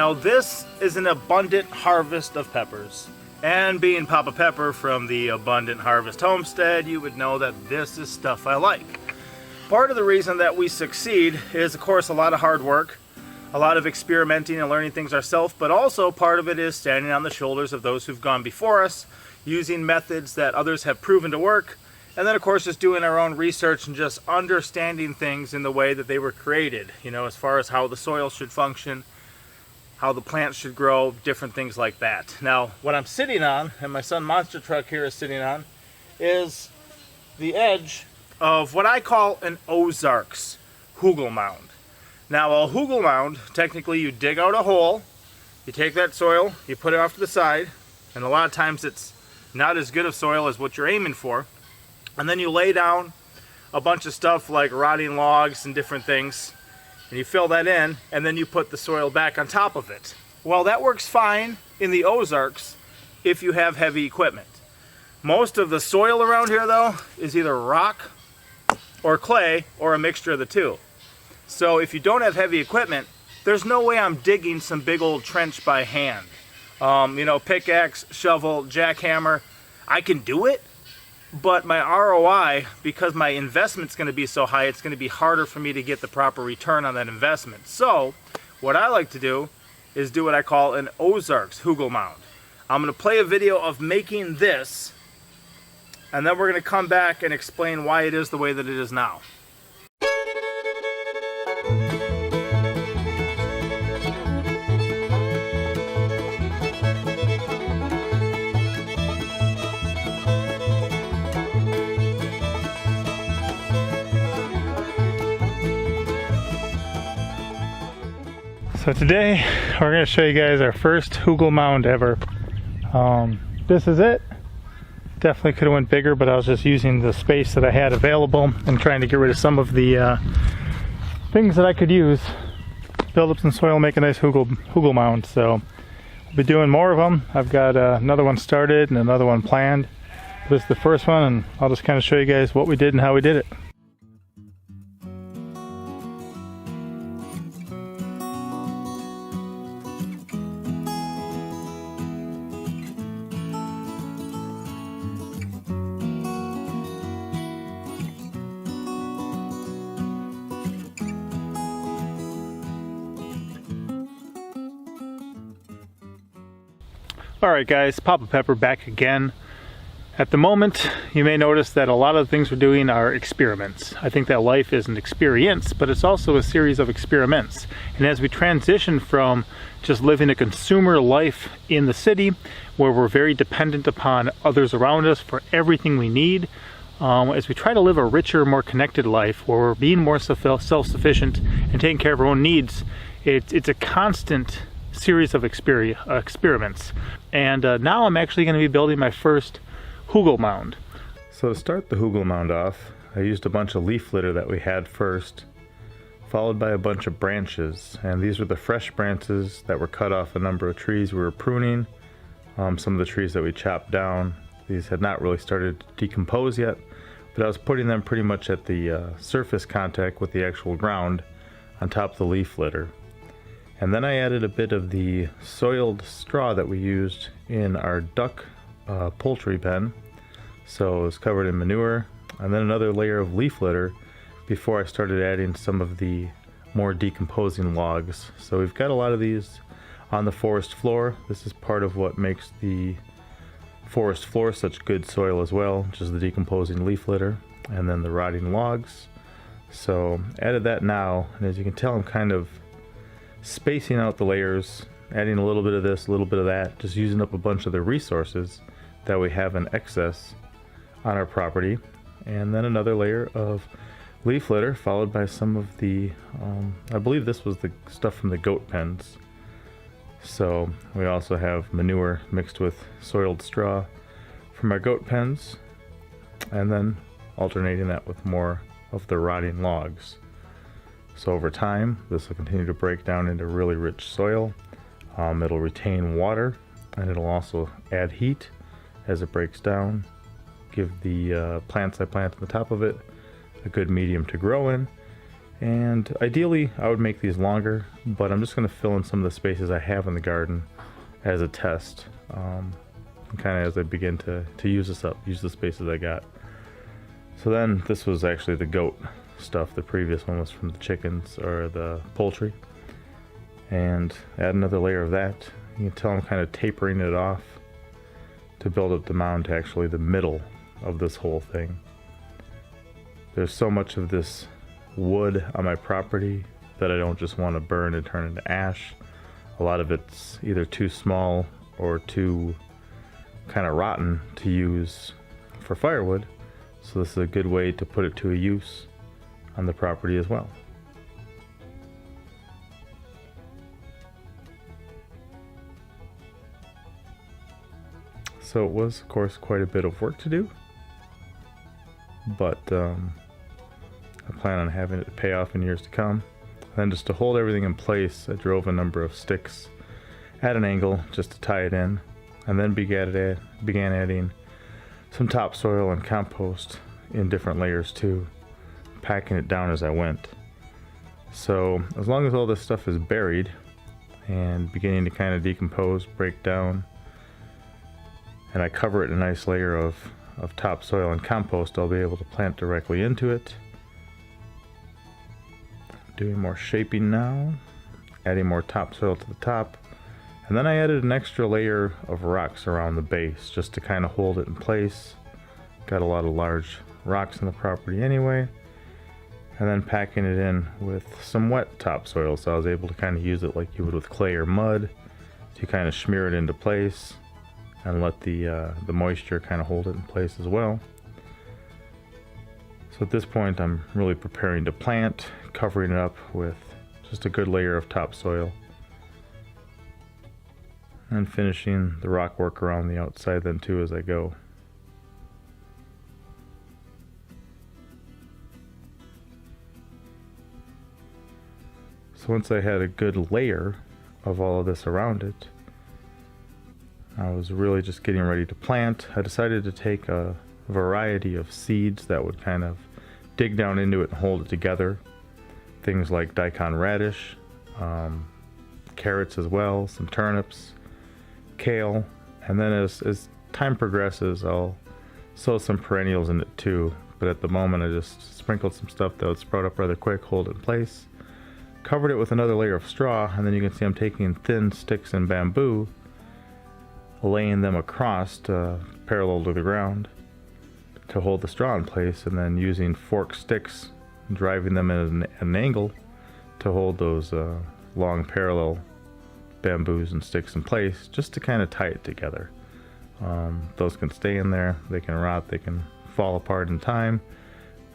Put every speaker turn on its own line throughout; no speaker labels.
Now this is an abundant harvest of peppers. And being Papa Pepper from the Abundant Harvest Homestead, you would know that this is stuff I like. Part of the reason that we succeed is, of course, a lot of hard work, a lot of experimenting and learning things ourselves, but also part of it is standing on the shoulders of those who've gone before us, using methods that others have proven to work, and then of course just doing our own research and just understanding things in the way that they were created, you know, as far as how the soil should function, how the plants should grow, different things like that. Now, what I'm sitting on, and my son Monster Truck here is sitting on, is the edge of what I call an OZARKS HUGEL mound. Now, a HUGEL mound, technically you dig out a hole, you take that soil, you put it off to the side, and a lot of times it's not as good of soil as what you're aiming for, and then you lay down a bunch of stuff like rotting logs and different things, and you fill that in, and then you put the soil back on top of it. Well, that works fine in the OZARKS if you have heavy equipment. Most of the soil around here, though, is either rock or clay or a mixture of the two. So if you don't have heavy equipment, there's no way I'm digging some big old trench by hand. You know, pickaxe, shovel, jackhammer, I can do it, but my ROI, because my investment's going to be so high, it's going to be harder for me to get the proper return on that investment. So what I like to do is do what I call an OZARKS HUGEL mound. I'm going to play a video of making this, and then we're going to come back and explain why it is the way that it is now. So today we're going to show you guys our first HUGEL mound ever. This is it. Definitely could have went bigger, but I was just using the space that I had available and trying to get rid of some of the things that I could use. Build up some soil, make a nice HUGEL mound. So we'll be doing more of them. I've got another one started and another one planned. This is the first one, and I'll just kind of show you guys what we did and how we did it. Alright guys, Papa Pepper back again. At the moment, you may notice that a lot of the things we're doing are experiments. I think that life is an experience, but it's also a series of experiments. And as we transition from just living a consumer life in the city, where we're very dependent upon others around us for everything we need, as we try to live a richer, more connected life, where we're being more self-sufficient and taking care of our own needs, it's a constant series of experiments. And now I'm actually going to be building my first HUGEL mound. So to start the HUGEL mound off, I used a bunch of leaf litter that we had first, followed by a bunch of branches. And these were the fresh branches that were cut off a number of trees we were pruning. Some of the trees that we chopped down, these had not really started to decompose yet, but I was putting them pretty much at the surface contact with the actual ground on top of the leaf litter. And then I added a bit of the soiled straw that we used in our duck poultry pen. So it was covered in manure, and then another layer of leaf litter before I started adding some of the more decomposing logs. So we've got a lot of these on the forest floor. This is part of what makes the forest floor such good soil as well, just the decomposing leaf litter and then the rotting logs. So added that now, and as you can tell, I'm kind of spacing out the layers, adding a little bit of this, a little bit of that, just using up a bunch of the resources that we have in excess on our property. And then another layer of leaf litter, followed by some of the, I believe this was the stuff from the goat pens. So we also have manure mixed with soiled straw from our goat pens, and then alternating that with more of the rotting logs. So over time, this will continue to break down into really rich soil. It'll retain water, and it'll also add heat as it breaks down, give the plants I plant on the top of it a good medium to grow in,
And ideally I would make these longer, but I'm just going to fill in some of the spaces I have in the garden as a test, kind of as I begin to use this up, use the spaces I got. So then this was actually the goat stuff. The previous one was from the chickens or the poultry. And add another layer of that. You can tell I'm kind of tapering it off to build up the mound to actually the middle of this whole thing. There's so much of this wood on my property that I don't just want to burn and turn into ash. A lot of it's either too small or too kind of rotten to use for firewood. So this is a good way to put it to a use on the property as well. So it was, of course, quite a bit of work to do, but I plan on having it pay off in years to come. And then just to hold everything in place, I drove a number of sticks at an angle just to tie it in, and then began adding some topsoil and compost in different layers too, packing it down as I went. So as long as all this stuff is buried and beginning to kind of decompose, break down, and I cover it in a nice layer of topsoil and compost, I'll be able to plant directly into it. Doing more shaping now, adding more topsoil to the top, and then I added an extra layer of rocks around the base just to kind of hold it in place. Got a lot of large rocks on the property anyway, and then packing it in with some wet topsoil, so I was able to kind of use it like you would with clay or mud to kind of smear it into place and let the moisture kind of hold it in place as well. So at this point I'm really preparing to plant, covering it up with just a good layer of topsoil and finishing the rock work around the outside then too as I go. So once I had a good layer of all of this around it, I was really just getting ready to plant. I decided to take a variety of seeds that would kind of dig down into it and hold it together. Things like daikon radish, carrots as well, some turnips, kale, and then as time progresses I'll sow some perennials in it too. But at the moment I just sprinkled some stuff that would sprout up rather quick, hold it in place, covered it with another layer of straw, and then you can see I'm taking thin sticks and bamboo, laying them across parallel to the ground to hold the straw in place, and then using forked sticks, driving them at an angle to hold those long parallel bamboos and sticks in place, just to kind of tie it together. Those can stay in there, they can rot, they can fall apart in time,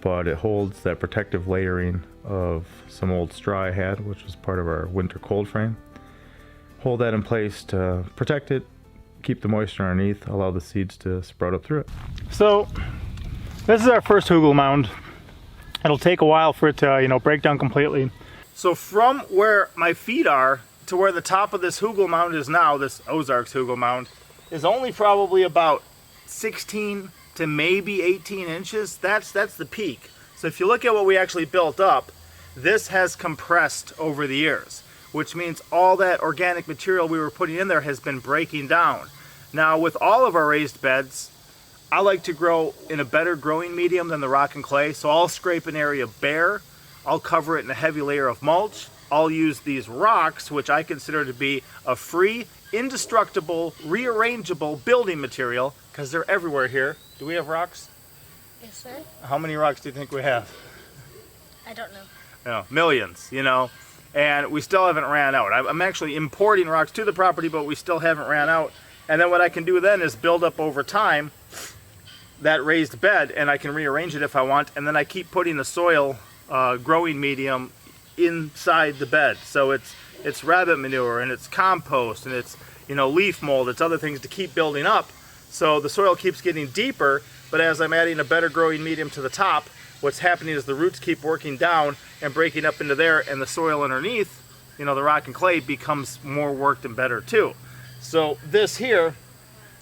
but it holds that protective layering of some old straw I had, which was part of our winter cold frame. Hold that in place to protect it, keep the moisture underneath, allow the seeds to sprout up through it.
So this is our first hugel mound. It'll take a while for it to break down completely. So from where my feet are to where the top of this hugel mound is now, this OZARKS hugel mound, is only probably about 16 to maybe 18 inches. That's the peak. So if you look at what we actually built up, this has compressed over the years, which means all that organic material we were putting in there has been breaking down. Now with all of our raised beds, I like to grow in a better growing medium than the rock and clay, so I'll scrape an area bare, I'll cover it in a heavy layer of mulch, I'll use these rocks, which I consider to be a free, indestructible, rearrangeable building material, because they're everywhere here. Do we have rocks?
Yes, sir.
How many rocks do you think we have?
I don't know.
No, millions, and we still haven't ran out. I'm actually importing rocks to the property, but we still haven't ran out. And then what I can do then is build up over time that raised bed, and I can rearrange it if I want, and then I keep putting the soil growing medium inside the bed. So it's rabbit manure, and it's compost, and it's leaf mold, it's other things to keep building up. So the soil keeps getting deeper, but as I'm adding a better growing medium to the top, what's happening is the roots keep working down and breaking up into there, and the soil underneath, the rock and clay, becomes more worked and better too. So this here,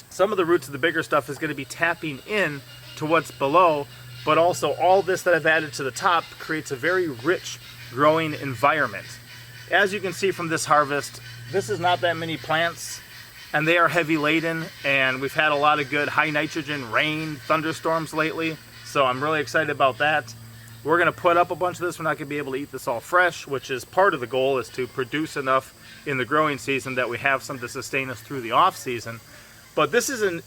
some of the roots of the bigger stuff is going to be tapping in to what's below, but also all this that I've added to the top creates a very rich growing environment. As you can see from this harvest, this is not that many plants, and they are heavy laden, and we've had a lot of good high nitrogen rain, thunderstorms lately, so I'm really excited about that. We're gonna put up a bunch of this. We're not gonna be able to eat this all fresh, which is part of the goal, is to produce enough in the growing season that we have some to sustain us through the off season. But this is an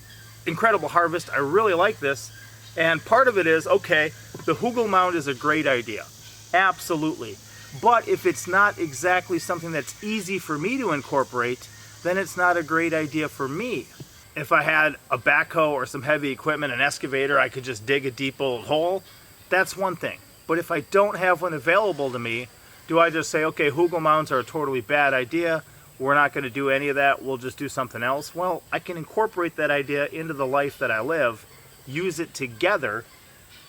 incredible harvest. I really like this. And part of it is, okay, the HUGEL mound is a great idea. Absolutely. But if it's not exactly something that's easy for me to incorporate, then it's not a great idea for me. If I had a backhoe or some heavy equipment, an excavator, I could just dig a deep old hole. That's one thing. But if I don't have one available to me, do I just say, okay, HUGEL mounds are a totally bad idea, we're not going to do any of that, we'll just do something else? Well, I can incorporate that idea into the life that I live, use it together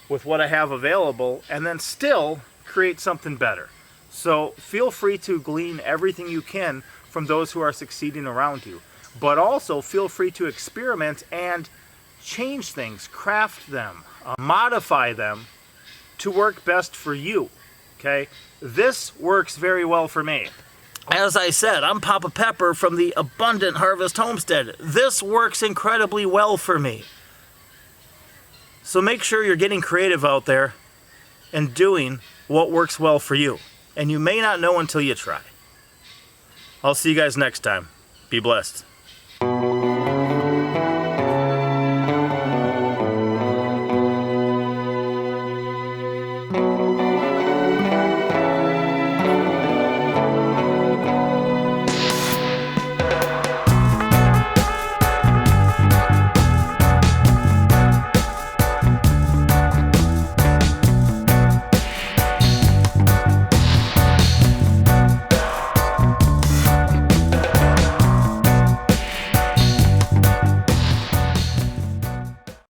with what I have available, and then still create something better. So feel free to glean everything you can from those who are succeeding around you. But also feel free to experiment and change things, craft them, modify them to work best for you, okay? This works very well for me. As I said, I'm Papa Pepper from the Abundant Harvest Homestead. This works incredibly well for me. So make sure you're getting creative out there and doing what works well for you. And you may not know until you try. I'll see you guys next time. Be blessed.